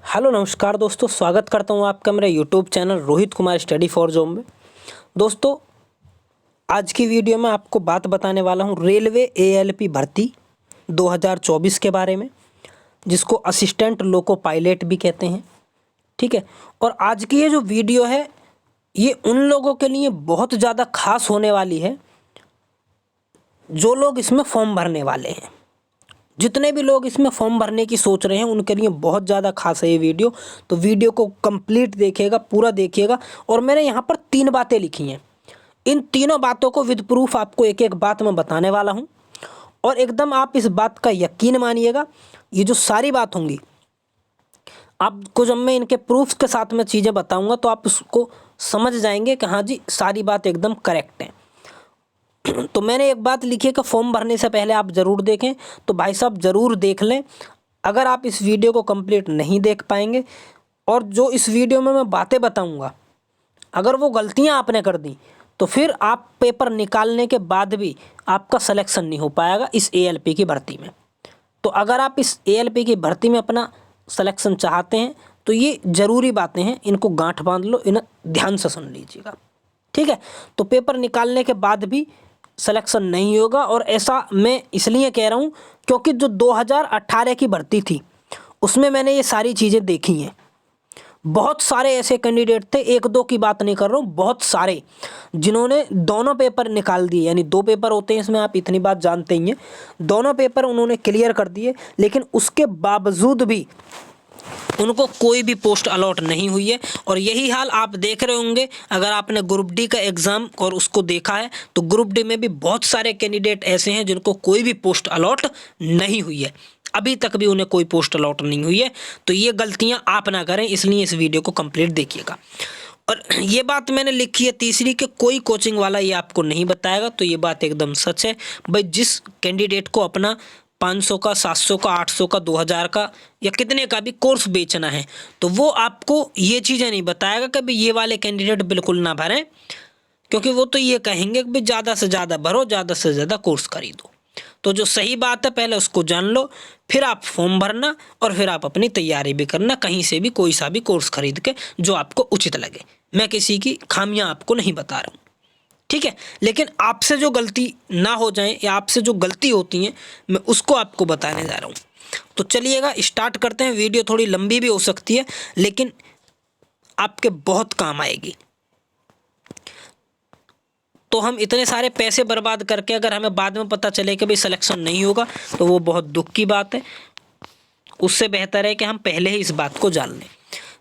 Hello नमस्कार दोस्तों, स्वागत करता हूँ आपका मेरे YouTube channel Rohit Kumar study for job में। दोस्तों, आज की वीडियो में आपको बात बताने वाला हूँ रेलवे एएलपी भर्ती 2024 के बारे में, जिसको असिस्टेंट लोको पायलट भी कहते हैं। ठीक है, और आज की ये जो वीडियो है ये उन लोगों के लिए बहुत ज़्यादा खास होने वाली है जो लोग इसमें फॉर्म भरने वाले हैं। जितने भी लोग इसमें फॉर्म भरने की सोच रहे हैं उनके लिए बहुत ज़्यादा खास है ये वीडियो। तो वीडियो को कंप्लीट देखिएगा, पूरा देखिएगा। और मैंने यहाँ पर 3 बातें लिखी हैं। इन तीनों बातों को विद प्रूफ आपको एक एक बात मैं बताने वाला हूँ, और एकदम आप इस बात का यकीन मानिएगा। ये जो सारी बात होंगी आपको, जब मैं इनके प्रूफ के साथ में चीज़ें बताऊँगा तो आप उसको समझ जाएंगे कि हाँ जी, सारी बात एकदम करेक्ट है। तो मैंने एक बात लिखी है कि फॉर्म भरने से पहले आप ज़रूर देखें। तो भाई साहब ज़रूर देख लें। अगर आप इस वीडियो को कंप्लीट नहीं देख पाएंगे और जो इस वीडियो में मैं बातें बताऊंगा अगर वो गलतियां आपने कर दी तो फिर आप पेपर निकालने के बाद भी आपका सिलेक्शन नहीं हो पाएगा इस एएलपी की भर्ती में। तो अगर आप इस एएलपी की भर्ती में अपना सिलेक्शन चाहते हैं तो ये ज़रूरी बातें हैं, इनको गांठ बांध लो, इन्हें ध्यान से सुन लीजिएगा। ठीक है, तो पेपर निकालने के बाद भी सिलेक्शन नहीं होगा। और ऐसा मैं इसलिए कह रहा हूँ क्योंकि जो 2018 की भर्ती थी उसमें मैंने ये सारी चीज़ें देखी हैं। बहुत सारे ऐसे कैंडिडेट थे, एक दो की बात नहीं कर रहा हूँ, बहुत सारे जिन्होंने दोनों पेपर निकाल दिए। यानी 2 पेपर होते हैं इसमें, आप इतनी बात जानते ही हैं। दोनों पेपर उन्होंने क्लियर कर दिए, लेकिन उसके बावजूद भी उनको कोई भी पोस्ट अलॉट नहीं हुई है। और यही हाल आप देख रहे होंगे अगर आपने ग्रुप डी का एग्ज़ाम और उसको देखा है तो ग्रुप डी में भी बहुत सारे कैंडिडेट ऐसे हैं जिनको कोई भी पोस्ट अलॉट नहीं हुई है। अभी तक भी उन्हें कोई पोस्ट अलॉट नहीं हुई है। तो ये गलतियां आप ना करें, इसलिए इस वीडियो को कंप्लीट देखिएगा। और ये बात मैंने लिखी है तीसरी कि कोई कोचिंग वाला ये आपको नहीं बताएगा। तो ये बात एकदम सच है भाई। जिस कैंडिडेट को अपना 500 का, 700 का, 800 का, 2000 का या कितने का भी कोर्स बेचना है तो वो आपको ये चीज़ें नहीं बताएगा कि भाई ये वाले कैंडिडेट बिल्कुल ना भरें, क्योंकि वो तो ये कहेंगे कि भाई ज़्यादा से ज़्यादा भरो, ज़्यादा से ज़्यादा कोर्स खरीदो। तो जो सही बात है पहले उसको जान लो, फिर आप फॉर्म भरना और फिर आप अपनी तैयारी भी करना, कहीं से भी कोई सा भी कोर्स खरीद के जो आपको उचित लगे। मैं किसी की खामियां आपको नहीं बता रहा हूँ, ठीक है। लेकिन आपसे जो गलती ना हो जाए या आपसे जो गलती होती है मैं उसको आपको बताने जा रहा हूँ। तो चलिएगा स्टार्ट करते हैं। वीडियो थोड़ी लंबी भी हो सकती है लेकिन आपके बहुत काम आएगी। तो हम इतने सारे पैसे बर्बाद करके अगर हमें बाद में पता चले कि भाई सिलेक्शन नहीं होगा तो वो बहुत दुख की बात है। उससे बेहतर है कि हम पहले ही इस बात को जान लें।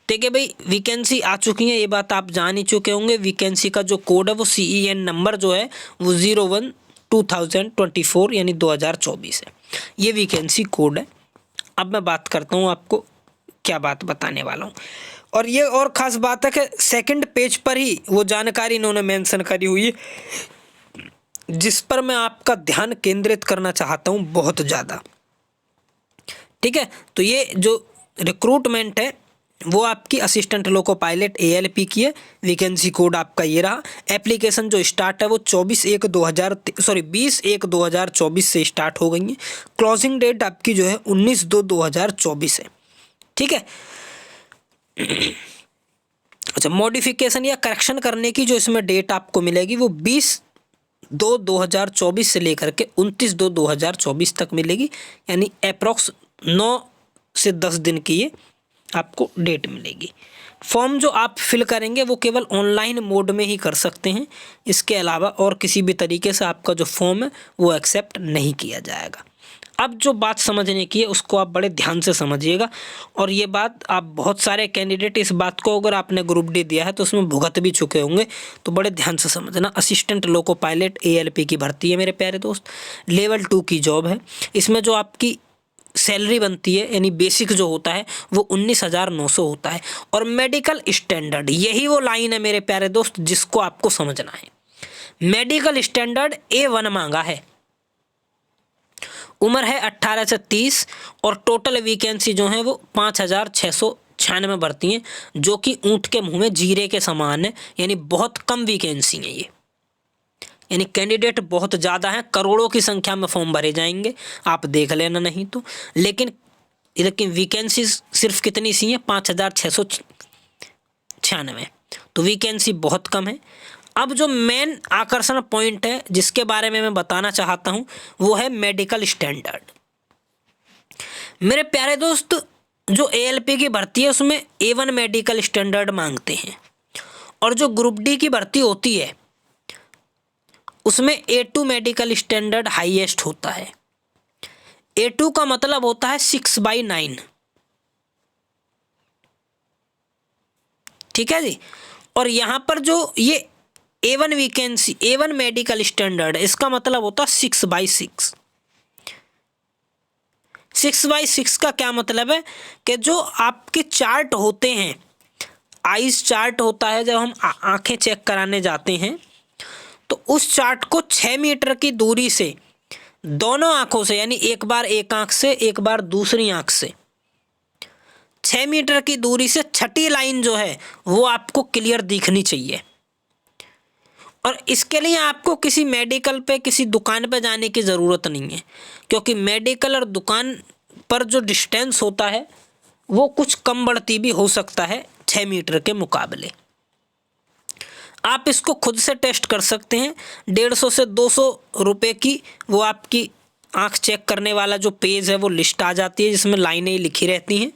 देखिए भाई, वैकेंसी आ चुकी है, ये बात आप जान ही चुके होंगे। वैकेंसी का जो कोड है वो CEN नंबर जो है वो 01/2024 यानी 2024 है। ये वैकेंसी कोड है। अब मैं बात करता हूँ आपको क्या बात बताने वाला हूँ। और ये और ख़ास बात है कि सेकंड पेज पर ही वो जानकारी इन्होंने मेंशन करी हुई है जिस पर मैं आपका ध्यान केंद्रित करना चाहता हूँ बहुत ज़्यादा। ठीक है, तो ये जो रिक्रूटमेंट है वो आपकी असिस्टेंट लोको पायलट ALP की है। वैकेंसी कोड आपका ये रहा। एप्लीकेशन जो स्टार्ट है वो 20/1/2024 से स्टार्ट हो गई है। क्लोजिंग डेट आपकी जो है 19/2/2024 है। ठीक है। अच्छा, मॉडिफिकेशन या करेक्शन करने की जो इसमें डेट आपको मिलेगी वो 20/2/2024 से लेकर के 29/2/2024 तक मिलेगी। यानी अप्रॉक्स 9 से 10 दिन की ये आपको डेट मिलेगी। फॉर्म जो आप फिल करेंगे वो केवल ऑनलाइन मोड में ही कर सकते हैं। इसके अलावा और किसी भी तरीके से आपका जो फॉर्म है वो एक्सेप्ट नहीं किया जाएगा। अब जो बात समझने की है उसको आप बड़े ध्यान से समझिएगा। और ये बात आप बहुत सारे कैंडिडेट इस बात को अगर आपने ग्रुप डी दिया है तो उसमें भुगत भी चुके होंगे, तो बड़े ध्यान से समझना। असिस्टेंट लोको पायलट ALP की भर्ती है मेरे प्यारे दोस्त। लेवल 2 की जॉब है। इसमें जो आपकी सैलरी बनती है यानी बेसिक जो होता है वो 19,900 होता है। और मेडिकल स्टैंडर्ड, यही वो लाइन है मेरे प्यारे दोस्त जिसको आपको समझना है। मेडिकल स्टैंडर्ड A1 मांगा है। उम्र है 18 से 30 और टोटल वैकेंसी जो है वो 5,696 भर्ती हैं, जो कि ऊँट के मुंह में जीरे के समान है। यानी बहुत कम वैकेंसी है ये, यानी कैंडिडेट बहुत ज़्यादा हैं, करोड़ों की संख्या में फॉर्म भरे जाएंगे, आप देख लेना नहीं तो। लेकिन लेकिन वैकेंसी सिर्फ कितनी सी है, 5696। तो वैकेंसी बहुत कम है। अब जो मेन आकर्षण पॉइंट है जिसके बारे में मैं बताना चाहता हूँ वो है मेडिकल स्टैंडर्ड। मेरे प्यारे दोस्त, जो ALP की भर्ती है उसमें A1 मेडिकल स्टैंडर्ड मांगते हैं, और जो ग्रुप डी की भर्ती होती है उसमें A2 मेडिकल स्टैंडर्ड हाईएस्ट होता है। A2 का मतलब होता है 6/9, ठीक है जी। और यहाँ पर जो ये A1 vacancy, A1 medical standard, इसका मतलब होता है 6/6। 6/6 का क्या मतलब है कि जो आपके चार्ट होते हैं, आइज चार्ट होता है, जब हम आंखें चेक कराने जाते हैं तो उस चार्ट को 6 मीटर की दूरी से दोनों आंखों से, यानी एक बार एक आंख से एक बार दूसरी आंख से, 6 मीटर की दूरी से छठी लाइन जो है वो आपको क्लियर दिखनी चाहिए। और इसके लिए आपको किसी मेडिकल पे, किसी दुकान पे जाने की ज़रूरत नहीं है, क्योंकि मेडिकल और दुकान पर जो डिस्टेंस होता है वो कुछ कम बढ़ती भी हो सकता है 6 मीटर के मुकाबले। आप इसको खुद से टेस्ट कर सकते हैं। 150 से 200 रुपये की वो आपकी आँख चेक करने वाला जो पेज है वो लिस्ट आ जाती है, जिसमें लाइनें लिखी रहती हैं,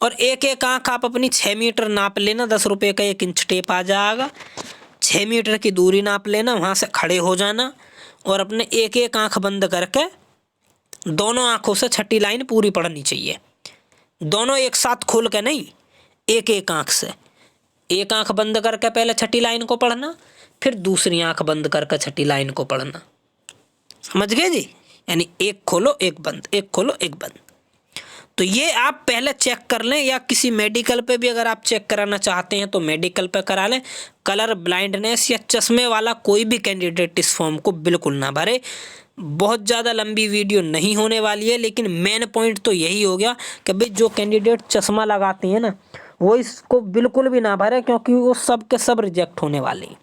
और एक एक आँख आप अपनी 6 मीटर नाप लेना। 10 रुपये का 1 इंच टेप आ जाएगा, 6 मीटर की दूरी नाप लेना, वहाँ से खड़े हो जाना और अपने एक एक आँख बंद करके दोनों आँखों से छठी लाइन पूरी पढ़नी चाहिए। दोनों एक साथ खोल के नहीं, एक एक आँख से। एक आँख बंद करके पहले छठी लाइन को पढ़ना, फिर दूसरी आँख बंद करके छठी लाइन को पढ़ना। समझ गए जी? यानी एक खोलो एक बंद, एक खोलो एक बंद। तो ये आप पहले चेक कर लें, या किसी मेडिकल पे भी अगर आप चेक कराना चाहते हैं तो मेडिकल पे करा लें। कलर ब्लाइंडनेस या चश्मे वाला कोई भी कैंडिडेट इस फॉर्म को बिल्कुल ना भरे। बहुत ज़्यादा लंबी वीडियो नहीं होने वाली है, लेकिन मेन पॉइंट तो यही हो गया कि भाई जो कैंडिडेट चश्मा लगाते हैं ना वो इसको बिल्कुल भी ना भरे, क्योंकि वो सब के सब रिजेक्ट होने वाले हैं।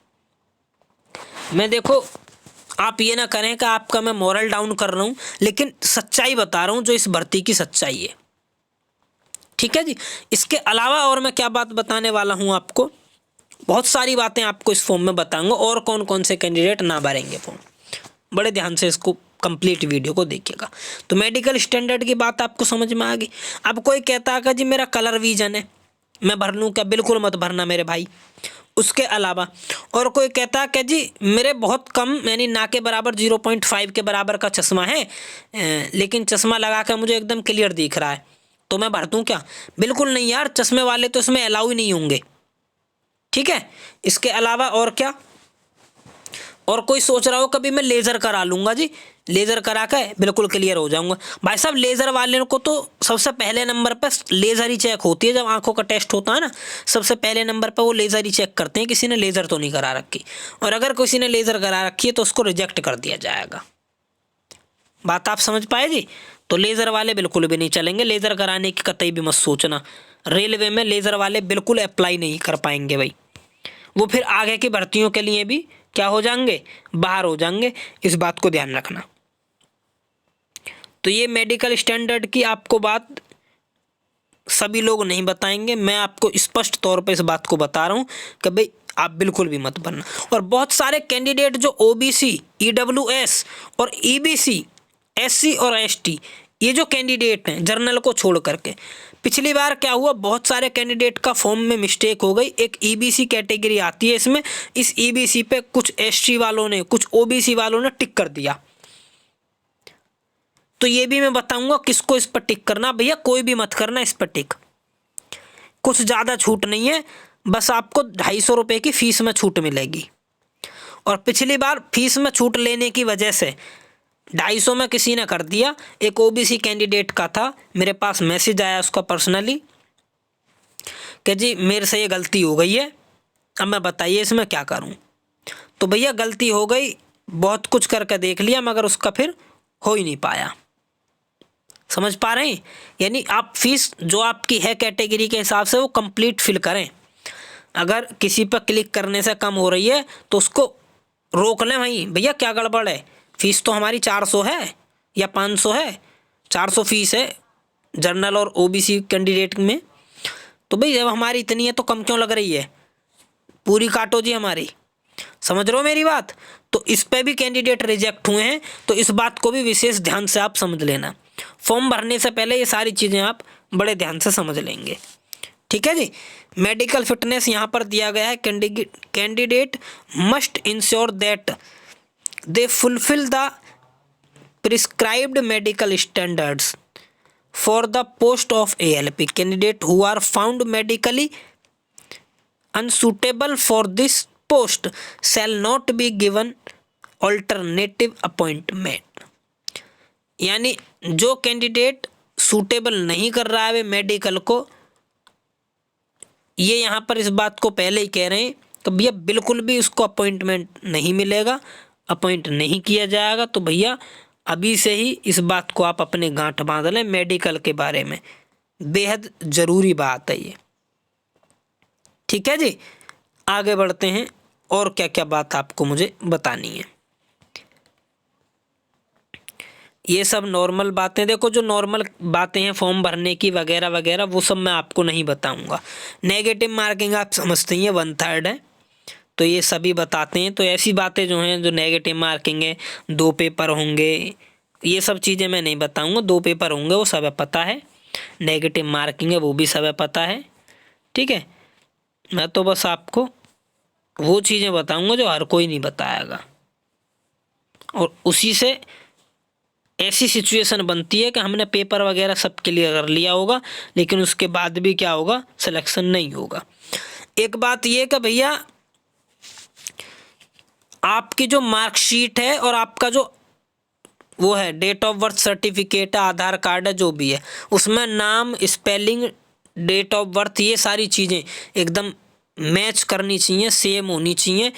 मैं देखो, आप ये ना करें कि आपका मैं मोरल डाउन कर रहा हूँ, लेकिन सच्चाई बता रहा हूँ जो इस भर्ती की सच्चाई है, ठीक है जी। इसके अलावा और मैं क्या बात बताने वाला हूँ आपको, बहुत सारी बातें आपको इस फॉर्म में बताऊंगा, और कौन कौन से कैंडिडेट ना भरेंगे फॉर्म। बड़े ध्यान से इसको कंप्लीट वीडियो को देखिएगा। तो मेडिकल स्टैंडर्ड की बात आपको समझ में आ गई। अब कोई कहता है कि जी मेरा कलर विजन है, मैं भर लूँ क्या? बिल्कुल मत भरना मेरे भाई। उसके अलावा और कोई कहता है कि जी मेरे बहुत कम, यानी ना के बराबर 0.5 के बराबर का चश्मा है, लेकिन चश्मा लगा कर मुझे एकदम क्लियर दिख रहा है, तो मैं भर दूँ क्या? बिल्कुल नहीं यार, चश्मे वाले तो इसमें अलाउ ही नहीं होंगे, ठीक है। इसके अलावा और क्या, और कोई सोच रहा हो कभी मैं लेज़र करा लूँगा जी, लेज़र करा के बिल्कुल क्लियर हो जाऊँगा। भाई साहब, लेज़र वाले को तो सबसे पहले नंबर पर लेज़र ही चेक होती है। जब आंखों का टेस्ट होता है ना, सबसे पहले नंबर पर वो लेज़र ही चेक करते हैं, किसी ने लेज़र तो नहीं करा रखी। और अगर किसी ने लेज़र करा रखी है तो उसको रिजेक्ट कर दिया जाएगा। बात आप समझ पाए जी? तो लेज़र वाले बिल्कुल भी नहीं चलेंगे, लेज़र कराने की कतई भी मत सोचना। रेलवे में लेज़र वाले बिल्कुल अप्लाई नहीं कर पाएंगे भाई, वो फिर आगे की भर्तियों के लिए भी क्या हो जाएंगे? बाहर हो जाएंगे। इस बात को ध्यान रखना। तो ये मेडिकल स्टैंडर्ड की आपको बात सभी लोग नहीं बताएंगे, मैं आपको स्पष्ट तौर पे इस बात को बता रहा हूँ कि भाई आप बिल्कुल भी मत बनना। और बहुत सारे कैंडिडेट जो OBC, EWS और EBC, SC और ST, ये जो कैंडिडेट हैं जर्नल को छोड़ करके, पिछली बार क्या हुआ, बहुत सारे कैंडिडेट का फॉर्म में मिस्टेक हो गई। एक EBC कैटेगरी आती है इसमें, इस EBC पे कुछ ST वालों ने, कुछ OBC वालों ने टिक कर दिया। तो ये भी मैं बताऊंगा किसको इस पर टिक करना। भैया कोई भी मत करना इस पर टिक, कुछ ज़्यादा छूट नहीं है, बस आपको 250 रुपये की फ़ीस में छूट मिलेगी। और पिछली बार फीस में छूट लेने की वजह से 250 में किसी ने कर दिया। एक OBC कैंडिडेट का था, मेरे पास मैसेज आया उसका पर्सनली कि जी मेरे से ये गलती हो गई है, अब मैं बताइए इसमें क्या करूं। तो भैया गलती हो गई, बहुत कुछ करके देख लिया, मगर उसका फिर हो ही नहीं पाया। समझ पा रहे हैं? यानी आप फीस जो आपकी है कैटेगरी के हिसाब से वो कंप्लीट फिल करें। अगर किसी पर क्लिक करने से कम हो रही है तो उसको रोक लें, भाई भैया क्या गड़बड़ है, फीस तो हमारी 400 है या 500 है, 400 फीस है, जनरल और ओबीसी कैंडिडेट में। तो भाई जब हमारी इतनी है तो कम क्यों लग रही है, पूरी काटो जी हमारी, समझ रहे हो मेरी बात। तो इस पे भी कैंडिडेट रिजेक्ट हुए हैं, तो इस बात को भी विशेष ध्यान से आप समझ लेना। फॉर्म भरने से पहले ये सारी चीज़ें आप बड़े ध्यान से समझ लेंगे, ठीक है जी। मेडिकल फिटनेस यहाँ पर दिया गया है, candidate must ensure that they fulfil the prescribed medical standards for the post of ALP। Candidate who are found medically unsuitable for this post shall not be given alternative appointment. यानी जो candidate suitable नहीं कर रहा है medical को, ये यहाँ पर इस बात को पहले ही कह रहे हैं कि भैया बिल्कुल भी उसको अपॉइंटमेंट नहीं मिलेगा, अपॉइंट नहीं किया जाएगा। तो भैया अभी से ही इस बात को आप अपने गांठ बांध लें, मेडिकल के बारे में बेहद ज़रूरी बात है ये, ठीक है जी। आगे बढ़ते हैं, और क्या क्या बात आपको मुझे बतानी है। ये सब नॉर्मल बातें, देखो जो नॉर्मल बातें हैं फॉर्म भरने की वगैरह वगैरह, वो सब मैं आपको नहीं बताऊंगा। नेगेटिव मार्किंग आप समझते हैं 1/3 है, तो ये सभी बताते हैं। तो ऐसी बातें जो हैं, जो नेगेटिव मार्किंग है, 2 पेपर होंगे, ये सब चीज़ें मैं नहीं बताऊंगा। 2 पेपर होंगे वो सब पता है, नेगेटिव मार्किंग है वो भी सब पता है, ठीक है। मैं तो बस आपको वो चीज़ें बताऊंगा जो हर कोई नहीं बताएगा, और उसी से ऐसी सिचुएशन बनती है कि हमने पेपर वगैरह सब क्लियर कर लिया होगा, लेकिन उसके बाद भी क्या होगा, सिलेक्शन नहीं होगा। एक बात ये कि भैया आपकी जो मार्कशीट है और आपका जो वो है डेट ऑफ बर्थ सर्टिफिकेट है, आधार कार्ड है, जो भी है, उसमें नाम, स्पेलिंग, डेट ऑफ बर्थ, ये सारी चीज़ें एकदम मैच करनी चाहिए, सेम होनी चाहिए।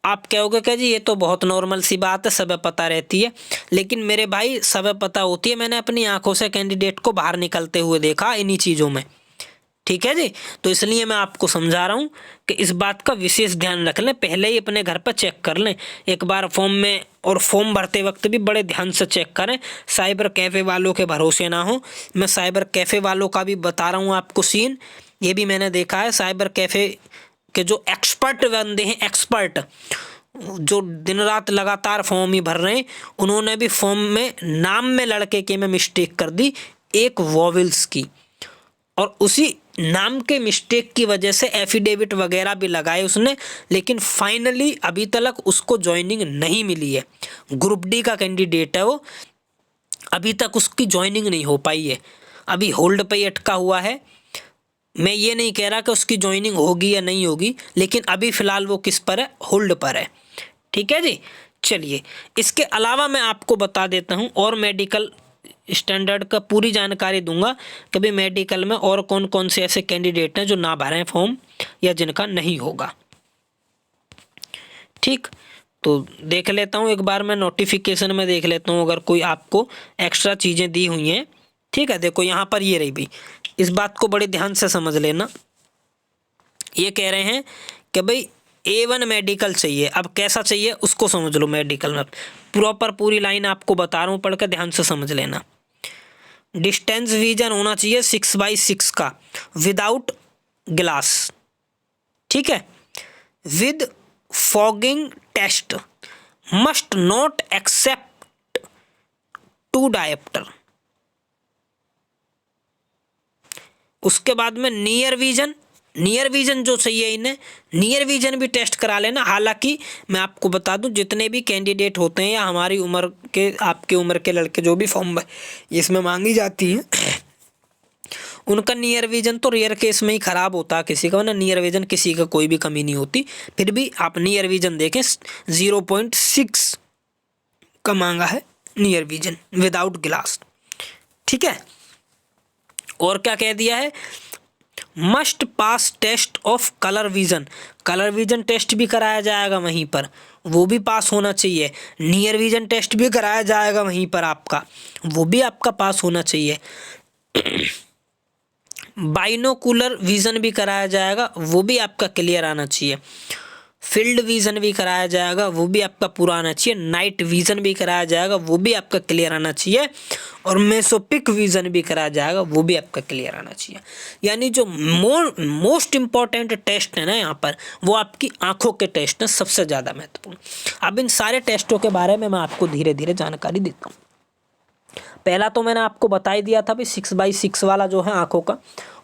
आप कहोगे कि जी ये तो बहुत नॉर्मल सी बात है, सब पता रहती है, लेकिन मेरे भाई सब पता होती है। मैंने अपनी आंखों से कैंडिडेट को बाहर निकलते हुए देखा इन्हीं चीज़ों में, ठीक है जी। तो इसलिए मैं आपको समझा रहा हूँ कि इस बात का विशेष ध्यान रख लें, पहले ही अपने घर पर चेक कर लें एक बार फॉर्म में, और फॉर्म भरते वक्त भी बड़े ध्यान से चेक करें। साइबर कैफ़े वालों के भरोसे ना हो। मैं साइबर कैफ़े वालों का भी बता रहा हूँ आपको सीन, ये भी मैंने देखा है। साइबर कैफ़े के जो एक्सपर्ट बंदे हैं, एक्सपर्ट जो दिन रात लगातार फॉर्म ही भर रहे हैं, उन्होंने भी फॉर्म में नाम में लड़के के में मिस्टेक कर दी, एक वॉवेल्स की, और उसी नाम के मिस्टेक की वजह से एफिडेविट वगैरह भी लगाए उसने, लेकिन फाइनली अभी तक उसको ज्वाइनिंग नहीं मिली है। ग्रुप डी का कैंडिडेट है वो, अभी तक उसकी ज्वाइनिंग नहीं हो पाई है, अभी होल्ड पे अटका हुआ है। मैं ये नहीं कह रहा कि उसकी ज्वाइनिंग होगी या नहीं होगी, लेकिन अभी फ़िलहाल वो किस पर है, होल्ड पर है, ठीक है जी। चलिए, इसके अलावा मैं आपको बता देता हूँ, और मेडिकल स्टैंडर्ड का पूरी जानकारी दूंगा कि भाई मेडिकल में और कौन कौन से ऐसे कैंडिडेट हैं जो ना भरें फॉर्म, या जिनका नहीं होगा, ठीक। तो देख लेता हूँ एक बार, मैं नोटिफिकेशन में देख लेता हूँ अगर कोई आपको एक्स्ट्रा चीज़ें दी हुई हैं, ठीक है। देखो यहाँ पर ये रही भी, इस बात को बड़े ध्यान से समझ लेना। ये कह रहे हैं कि भाई A1 मेडिकल चाहिए। अब कैसा चाहिए उसको समझ लो, मेडिकल में प्रॉपर पूरी लाइन आपको बता रहा हूँ, पढ़ कर ध्यान से समझ लेना। डिस्टेंस विजन होना चाहिए 6x6 का, विदाउट ग्लास, ठीक है, with fogging test, must not except 2 dioptre. उसके बाद में नियर विजन जो चाहिए इन्हें, नियर विजन भी टेस्ट करा लेना। हालांकि मैं आपको बता दूं, जितने भी कैंडिडेट होते हैं या हमारी उम्र के, आपके उम्र के लड़के जो भी फॉर्म इसमें मांगी जाती हैं, उनका नियर विजन तो रेयर केस में ही ख़राब होता है किसी का, वरना नियर विजन किसी का कोई भी कमी नहीं होती। फिर भी आप नियर विजन देखें, 0.6 का मांगा है नियर विजन विदाउट ग्लास, ठीक है। और क्या कह दिया है, must pass test of colour vision test भी कराया जाएगा वहीं पर, वो भी पास होना चाहिए। नियर विजन टेस्ट भी कराया जाएगा वहीं पर आपका, वो भी आपका पास होना चाहिए। बाइनोकुलर विजन भी कराया जाएगा, वो भी आपका क्लियर आना चाहिए। फील्ड विजन भी कराया जाएगा, वो भी आपका पूरा आना चाहिए। नाइट विजन भी कराया जाएगा, वो भी आपका क्लियर आना चाहिए। और मेसोपिक विजन भी कराया जाएगा, वो भी आपका क्लियर आना चाहिए। यानी जो मोस्ट इम्पॉर्टेंट टेस्ट है ना यहाँ पर, वो आपकी आंखों के टेस्ट हैं, सबसे ज़्यादा महत्वपूर्ण। अब इन सारे टेस्टों के बारे में मैं आपको धीरे धीरे जानकारी देता हूँ। पहला तो मैंने आपको बता ही दिया था भी 6x6 वाला जो है आंखों का,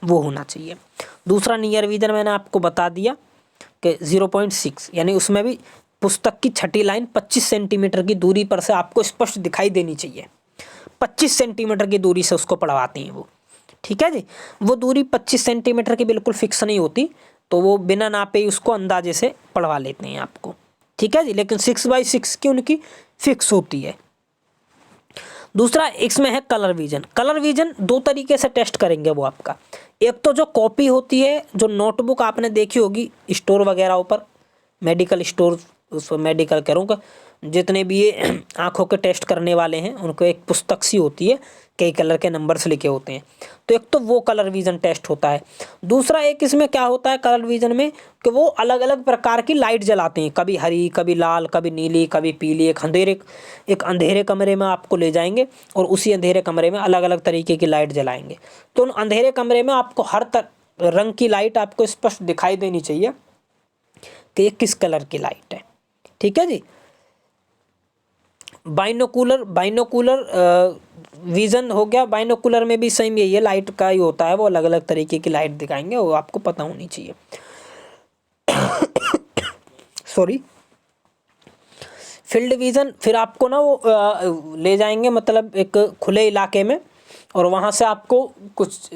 वो होना चाहिए। दूसरा नियर विजन मैंने आपको बता दिया कि 0.6, यानी उसमें भी पुस्तक की छठी लाइन 25 सेंटीमीटर की दूरी पर से आपको स्पष्ट दिखाई देनी चाहिए। 25 सेंटीमीटर की दूरी से उसको पढ़वाते हैं वो, ठीक है जी। वो दूरी 25 सेंटीमीटर की बिल्कुल फिक्स नहीं होती, तो वो बिना नापे ही उसको अंदाजे से पढ़वा लेते हैं आपको, ठीक है जी। लेकिन 6x6 की उनकी फिक्स होती है। दूसरा इसमें है कलर विजन। कलर विजन दो तरीके से टेस्ट करेंगे वो आपका। एक तो जो कॉपी होती है, जो नोटबुक आपने देखी होगी स्टोर वगैरह ऊपर, मेडिकल स्टोर, उस मेडिकल करूँगा, जितने भी ये आँखों के टेस्ट करने वाले हैं उनको एक पुस्तक सी होती है, कई कलर के नंबर्स लिखे होते हैं। तो एक तो वो कलर विजन टेस्ट होता है। दूसरा एक इसमें क्या होता है कलर विजन में, कि वो अलग अलग प्रकार की लाइट जलाते हैं, कभी हरी, कभी लाल, कभी नीली, कभी पीली। एक अंधेरे कमरे में आपको ले जाएंगे और उसी अंधेरे कमरे में अलग अलग तरीके की लाइट जलाएंगे। तो उन अंधेरे कमरे में आपको हर रंग की लाइट आपको स्पष्ट दिखाई देनी चाहिए कि ये किस कलर की लाइट है, ठीक है जी। बाइनोकुलर विजन हो गया। बाइनोकुलर में भी सेम यही है, लाइट का ही होता है, वो अलग अलग तरीके की लाइट दिखाएंगे, वो आपको पता होनी चाहिए। सॉरी। फील्ड विजन फिर आपको ना वो ले जाएंगे मतलब एक खुले इलाके में, और वहाँ से आपको कुछ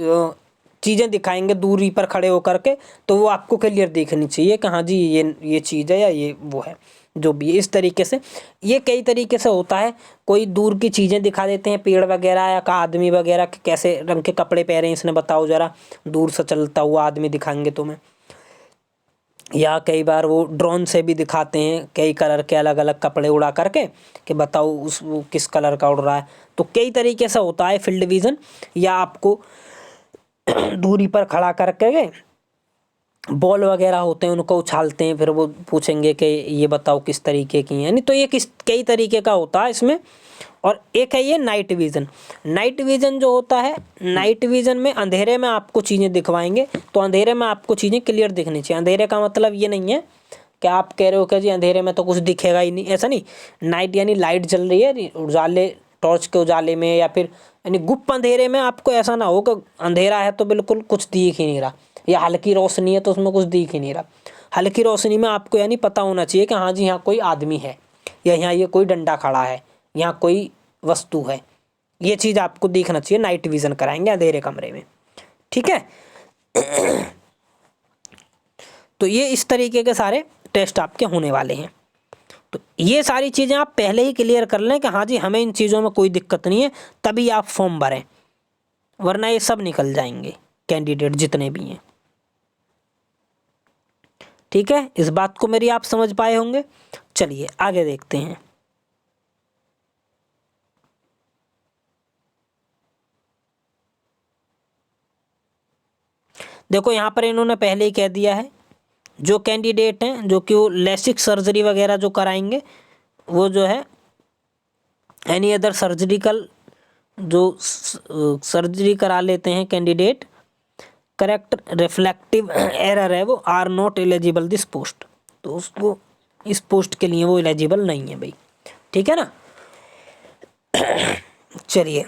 चीज़ें दिखाएंगे दूरी पर खड़े होकर के, तो वो आपको क्लियर देखनी चाहिए कि हाँ जी ये चीज़ है या ये वो है, जो भी है। इस तरीके से ये कई तरीके से होता है। कोई दूर की चीज़ें दिखा देते हैं, पेड़ वगैरह या का आदमी वगैरह के कैसे रंग के कपड़े पहने हैं इसने बताओ ज़रा, दूर से चलता हुआ आदमी दिखाएंगे तुम्हें। या कई बार वो ड्रोन से भी दिखाते हैं कई कलर के अलग अलग कपड़े उड़ा करके कि बताओ वो किस कलर का उड़ रहा है। तो कई तरीके से होता है फील्ड विजन। या आपको दूरी पर खड़ा करके बॉल वगैरह होते हैं उनको उछालते हैं, फिर वो पूछेंगे कि ये बताओ किस तरीके की हैं। तो ये कई तरीके का होता है इसमें। और एक है ये नाइट विज़न। नाइट विज़न जो होता है, नाइट विज़न में अंधेरे में आपको चीज़ें दिखवाएंगे, तो अंधेरे में आपको चीज़ें क्लियर दिखनी चाहिए। अंधेरे का मतलब ये नहीं है कि आप कह रहे हो कि जी अंधेरे में तो कुछ दिखेगा ही नहीं, ऐसा नहीं। नाइट यानी लाइट जल रही है उजाले, टॉर्च के उजाले में, या फिर यानी गुप्त अंधेरे में आपको ऐसा ना हो कि अंधेरा है तो बिल्कुल कुछ दिख ही नहीं रहा, या हल्की रोशनी है तो उसमें कुछ दिख ही नहीं रहा। हल्की रोशनी में आपको यानी पता होना चाहिए कि हाँ जी यहाँ कोई आदमी है, या यहाँ ये कोई डंडा खड़ा है, यहाँ कोई वस्तु है। ये चीज़ आपको दिखना चाहिए। नाइट विज़न कराएंगे अंधेरे कमरे में, ठीक है। तो ये इस तरीके के सारे टेस्ट आपके होने वाले हैं। तो ये सारी चीज़ें आप पहले ही क्लियर कर लें कि हाँ जी हमें इन चीज़ों में कोई दिक्कत नहीं है, तभी आप फॉर्म भरें, वरना ये सब निकल जाएंगे कैंडिडेट जितने भी हैं, ठीक है। इस बात को मेरी आप समझ पाए होंगे। चलिए आगे देखते हैं। देखो यहाँ पर इन्होंने पहले ही कह दिया है, जो कैंडिडेट हैं जो कि वो लेसिक सर्जरी वगैरह जो कराएंगे, वो जो है एनी अदर सर्जरिकल जो सर्जरी करा लेते हैं कैंडिडेट, करेक्ट रिफ्लेक्टिव एरर है वो, are not eligible this post. तो उसको इस पोस्ट के लिए वो एलिजिबल नहीं है भाई, ठीक है ना। चलिए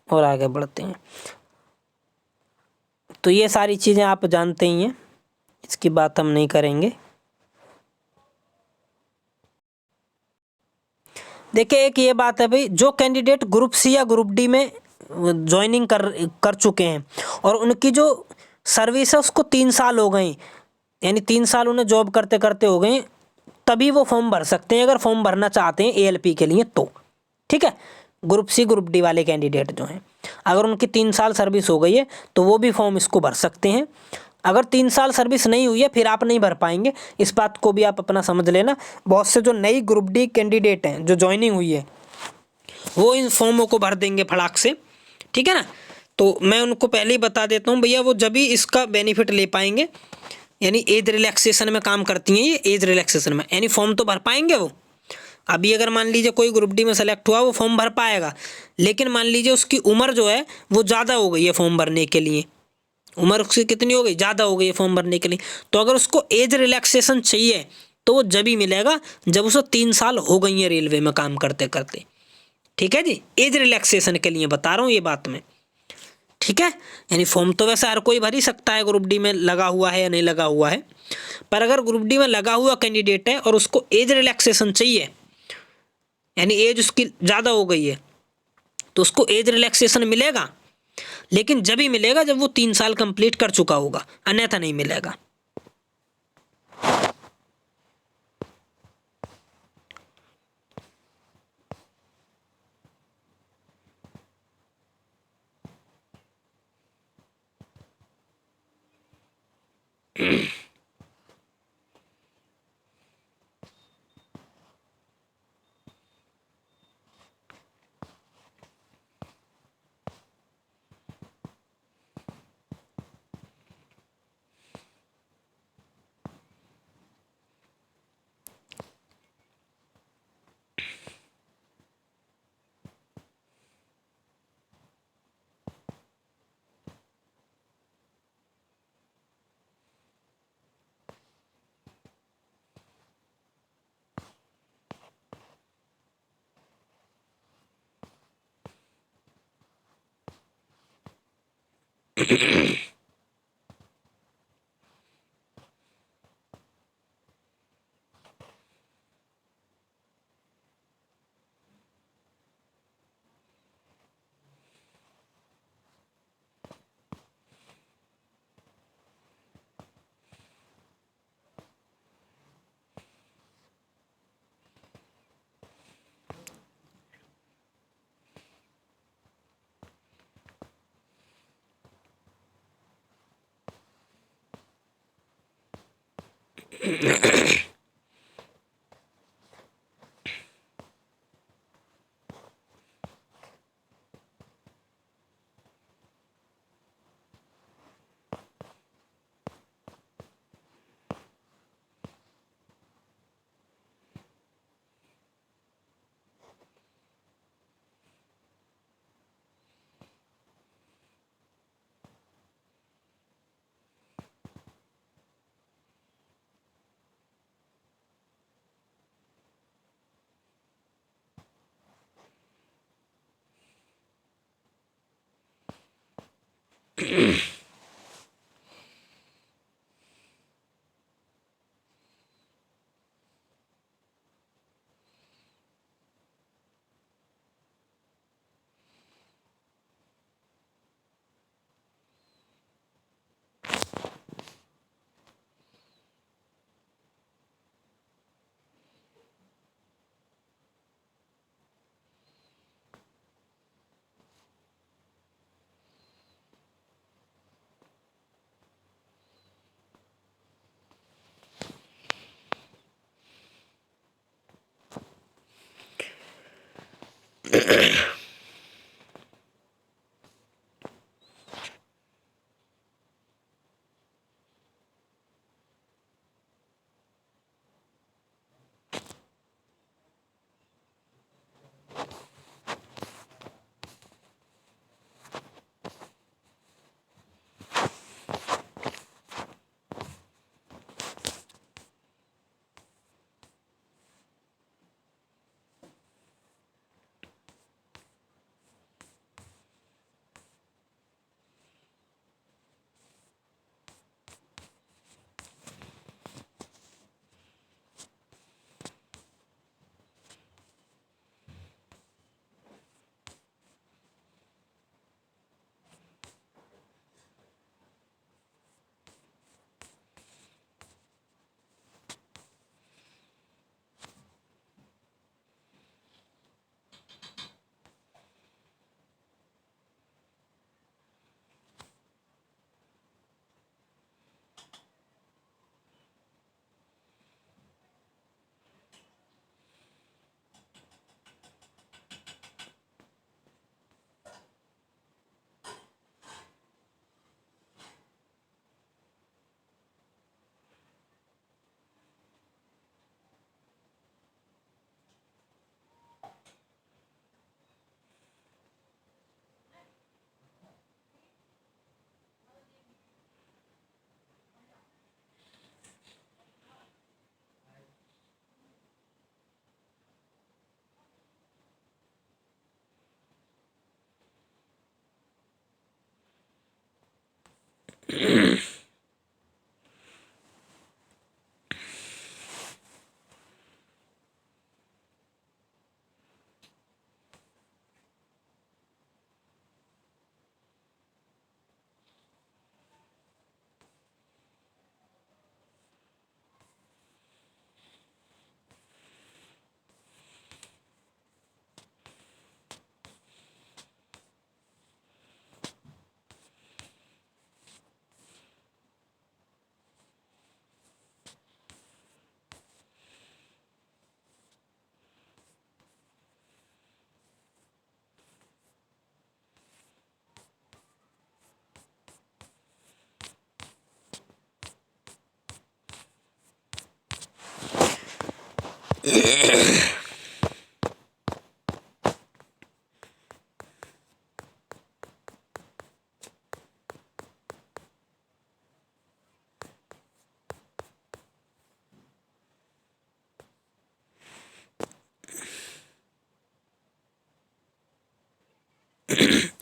और आगे बढ़ते हैं। तो ये सारी चीज़ें आप जानते ही हैं, इसकी बात हम नहीं करेंगे। देखिए एक ये बात है भाई, जो कैंडिडेट ग्रुप सी या ग्रुप डी में ज्वाइनिंग कर चुके हैं और उनकी जो सर्विस है उसको 3 साल हो गए, यानी 3 साल उन्हें जॉब करते करते हो गए, तभी वो फॉर्म भर सकते हैं अगर फॉर्म भरना चाहते हैं एएलपी के लिए तो, ठीक है। ग्रुप सी ग्रुप डी वाले कैंडिडेट जो हैं, अगर उनकी 3 साल सर्विस हो गई है तो वो भी फॉर्म इसको भर सकते हैं। अगर 3 साल सर्विस नहीं हुई है फिर आप नहीं भर पाएंगे, इस बात को भी आप अपना समझ लेना। बहुत से जो नई ग्रुप डी कैंडिडेट हैं जो ज्वाइनिंग हुई है वो इन फॉर्मों को भर देंगे फटाक से, ठीक है ना। तो मैं उनको पहले ही बता देता हूँ भैया, वो जब भी इसका बेनिफिट ले पाएंगे यानी एज रिलैक्सेशन में काम करती हैं ये, एज रिलैक्सेशन में, यानी फॉर्म तो भर पाएंगे वो। अभी अगर मान लीजिए कोई ग्रुप डी में सेलेक्ट हुआ, वो फॉर्म भर पाएगा, लेकिन मान लीजिए उसकी उम्र जो है वो ज़्यादा हो गई है फॉर्म भरने के लिए, उम्र उसकी कितनी हो गई, ज़्यादा हो गई है फॉर्म भरने के लिए, तो अगर उसको एज रिलैक्सेशन चाहिए तो वो जब ही मिलेगा जब उसे 3 साल हो गई है रेलवे में काम करते करते। ठीक है जी, एज रिलैक्सेशन के लिए बता रहा हूँ ये बात मैं। ठीक है, यानी फॉर्म तो वैसे हर कोई भर ही सकता है, ग्रुप डी में लगा हुआ है या नहीं लगा हुआ है, पर अगर ग्रुप डी में लगा हुआ कैंडिडेट है और उसको एज रिलैक्सेशन चाहिए, यानी एज उसकी ज़्यादा हो गई है, तो उसको एज रिलैक्सेशन मिलेगा, लेकिन जब ही मिलेगा जब वो 3 साल कंप्लीट कर चुका होगा, अन्यथा नहीं मिलेगा।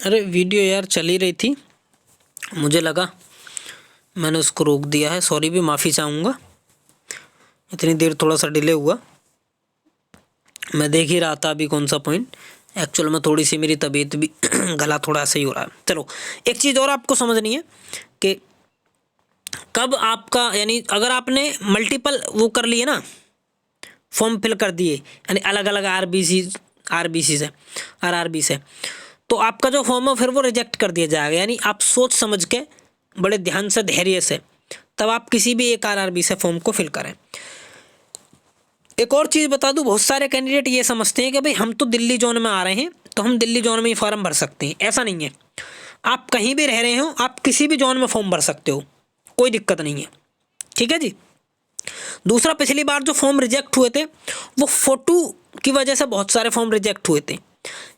अरे वीडियो यार चल ही रही थी, मुझे लगा मैंने उसको रोक दिया है, सॉरी भी माफ़ी चाहूँगा, इतनी देर थोड़ा सा डिले हुआ। मैं देख ही रहा था अभी कौन सा पॉइंट, एक्चुअल में थोड़ी सी मेरी तबीयत भी गला थोड़ा सही हो रहा है। चलो एक चीज़ और आपको समझनी है कि कब आपका, यानी अगर आपने मल्टीपल वो कर लिए ना, फॉर्म फिल कर दिए, यानी अलग अलग आरबीसी से आरआरबी से, तो आपका जो फॉर्म है फिर वो रिजेक्ट कर दिया जाएगा। यानी आप सोच समझ के बड़े ध्यान से, धैर्य से, तब आप किसी भी एक आरआरबी से फॉर्म को फिल करें। एक और चीज़ बता दूं, बहुत सारे कैंडिडेट ये समझते हैं कि भाई हम तो दिल्ली जोन में आ रहे हैं तो हम दिल्ली जोन में ही फॉर्म भर सकते हैं। ऐसा नहीं है, आप कहीं भी रह रहे हो, आप किसी भी जोन में फॉर्म भर सकते हो, कोई दिक्कत नहीं है। ठीक है जी। दूसरा, पिछली बार जो फॉर्म रिजेक्ट हुए थे वो फोटो की वजह से बहुत सारे फॉर्म रिजेक्ट हुए थे।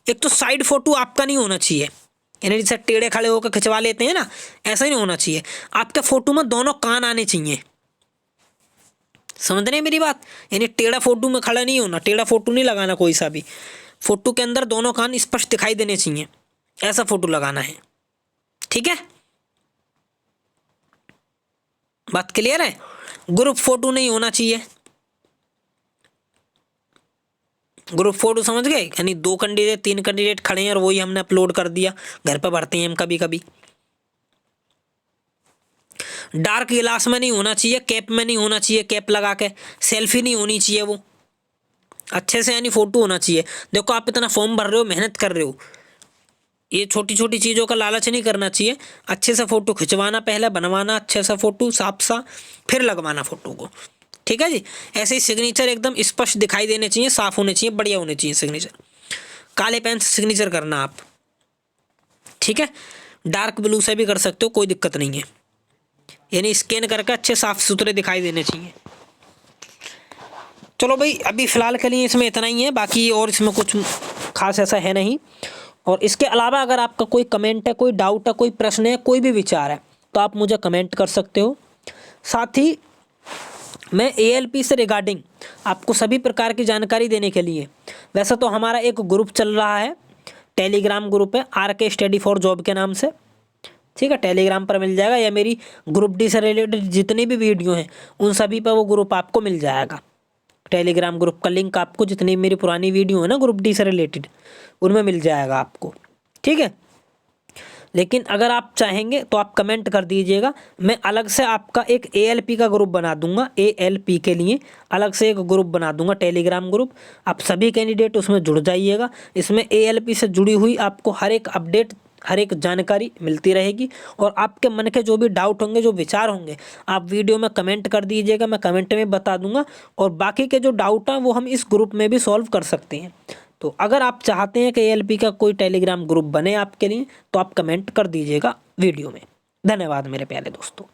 एक तो साइड फोटो आपका नहीं होना चाहिए, यानी जैसे टेढ़े खड़े होकर खिंचवा लेते हैं ना, ऐसा ही नहीं होना चाहिए। आपके फोटो में दोनों कान आने चाहिए, समझ रहे हैं मेरी बात? यानी टेढ़ा फोटो में खड़ा नहीं होना, टेढ़ा फोटो नहीं लगाना कोई सा भी। फोटो के अंदर दोनों कान स्पष्ट दिखाई देने चाहिए, ऐसा फोटो लगाना है। ठीक है, बात क्लियर है? ग्रुप फोटो नहीं होना चाहिए, ग्रुप फोटो समझ गए? यानी 2 कैंडिडेट 3 कैंडिडेट खड़े हैं और वही हमने अपलोड कर दिया, घर पे भरते हैं हम कभी कभी। डार्क ग्लास में नहीं होना चाहिए, कैप में नहीं होना चाहिए, कैप लगा के सेल्फी नहीं होनी चाहिए, वो अच्छे से यानी फोटो होना चाहिए। देखो आप इतना फॉर्म भर रहे हो, मेहनत कर रहे हो, ये छोटी छोटी चीज़ों का लालच नहीं करना चाहिए। अच्छे से फ़ोटो खिंचवाना, पहले बनवाना अच्छे से फ़ोटो साफ सा, फिर लगवाना फ़ोटो को। ठीक है जी। ऐसे ही सिग्नेचर एकदम स्पष्ट दिखाई देने चाहिए, साफ होने चाहिए, बढ़िया होने चाहिए सिग्नेचर। काले पेन से सिग्नेचर करना आप, ठीक है? डार्क ब्लू से भी कर सकते हो, कोई दिक्कत नहीं है, यानी स्कैन करके अच्छे साफ सुथरे दिखाई देने चाहिए। चलो भाई, अभी फ़िलहाल के लिए इसमें इतना ही है, बाकी और इसमें कुछ खास ऐसा है नहीं। और इसके अलावा अगर आपका कोई कमेंट है, कोई डाउट है, कोई प्रश्न है, कोई भी विचार है, तो आप मुझे कमेंट कर सकते हो। साथ ही मैं एएलपी से रिगार्डिंग आपको सभी प्रकार की जानकारी देने के लिए, वैसे तो हमारा एक ग्रुप चल रहा है, टेलीग्राम ग्रुप है RK स्टडी फॉर जॉब के नाम से, ठीक है? टेलीग्राम पर मिल जाएगा, या मेरी ग्रुप डी से रिलेटेड जितनी भी वीडियो हैं उन सभी पर वो ग्रुप आपको मिल जाएगा। टेलीग्राम ग्रुप का लिंक आपको, जितनी मेरी पुरानी वीडियो है ना ग्रुप डी से रिलेटेड, उनमें मिल जाएगा आपको, ठीक है? लेकिन अगर आप चाहेंगे तो आप कमेंट कर दीजिएगा, मैं अलग से आपका एक ALP का ग्रुप बना दूंगा, ALP के लिए अलग से एक ग्रुप बना दूंगा, टेलीग्राम ग्रुप। आप सभी कैंडिडेट उसमें जुड़ जाइएगा। इसमें ALP से जुड़ी हुई आपको हर एक अपडेट, हर एक जानकारी मिलती रहेगी, और आपके मन के जो भी डाउट होंगे, जो विचार होंगे, आप वीडियो में कमेंट कर दीजिएगा, मैं कमेंट में बता दूंगा। और बाकी के जो डाउट हैं वो हम इस ग्रुप में भी सॉल्व कर सकते हैं। तो अगर आप चाहते हैं कि ALP का कोई टेलीग्राम ग्रुप बने आपके लिए, तो आप कमेंट कर दीजिएगा वीडियो में। धन्यवाद मेरे प्यारे दोस्तों।